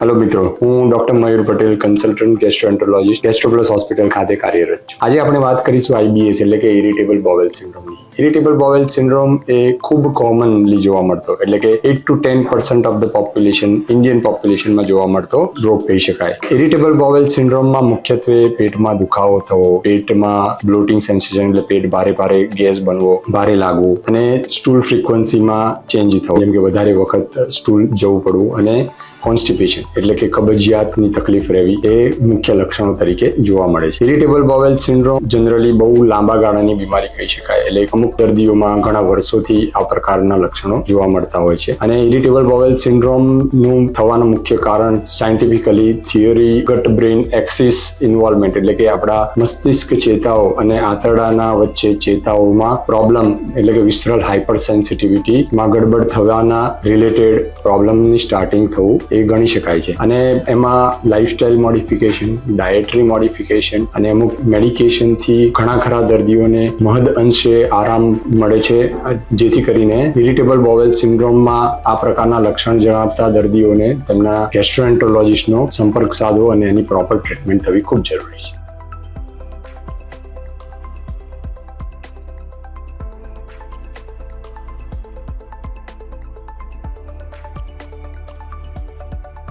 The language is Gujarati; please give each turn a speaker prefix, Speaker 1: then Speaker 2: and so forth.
Speaker 1: હેલો મિત્રો, હું ડોક્ટર મયુર પટેલ, કન્સલ્ટન્ટ ગેસ્ટ્રોએન્ટરોલોજીસ્ટ, ગેસ્ટ્રોપ્લસ હોસ્પિટલ ખાતે કાર્યરત છું. આજે આપણે વાત કરીશું IBS એટલે કે ઇરિટેબલ બોવેલ સિન્ડ્રોમની. ઇરિટેબલ બોવેલ સિન્ડ્રોમ એ ખૂબ કોમનલી જોવા મળતો, એટલે કે 8 to 10% of the population, Indian પોપ્યુલેશનમાં જોવા મળતો રોગ કહી શકાય. ઇરિટેબલ બોવેલ સિન્ડ્રોમમાં મુખ્યત્વે પેટમાં દુખાવો થવો, પેટમાં બ્લોટિંગ સેન્સેશન એટલે પેટ ભારે ભારે ગેસ બનવો, ભારે લાગવું અને સ્ટૂલ ફ્રીક્વન્સીમાં ચેન્જ થવો, જેમ કે વધારે વખત સ્ટૂલ જવું પડવું અને કોન્સ્ટિપેશન એટલે કે કબજિયાતની તકલીફ રહેવી એ મુખ્ય લક્ષણો તરીકે જોવા મળે છે. ઇરિટેબલ બોવેલ સિન્ડ્રોમ જનરલી બહુ લાંબા ગાળાની બીમારી કહી શકાય, એટલે અમુક દર્દીઓમાં ઘણા વર્ષોથી આ પ્રકારના લક્ષણો જોવા મળતા હોય છે. અને ઇરિટેબલ બોવેલ સિન્ડ્રોમનું થવાનું મુખ્ય કારણ scientifically theory gut brain axis involvement એટલે કે આપણા મસ્તિષ્ક ચેતાઓ અને આંતરડાના વચ્ચે ચેતાઓમાં પ્રોબ્લેમ એટલે કે વિસરલ હાઇપર સેન્સિટિવિટીમાં ગડબડ થવાના રિલેટેડ પ્રોબ્લેમની સ્ટાર્ટિંગ થવું એ ગણી શકાય છે. અને એમાં લાઇફસ્ટાઇલ મોડિફિકેશન, ડાયટરી મોડિફિકેશન અને અમુક મેડિકેશનથી ઘણા ખરા દર્દીઓને મહદ અંશે આરામ મળે છે, જેથી કરીને ઇરિટેબલ બોવેલ સિન્ડ્રોમમાં આ પ્રકારના લક્ષણ જણાવતા દર્દીઓને તેમના ગેસ્ટ્રોએન્ટરોલોજીસ્ટનો સંપર્ક સાધવો અને એની પ્રોપર ટ્રીટમેન્ટ થવી ખૂબ જરૂરી છે.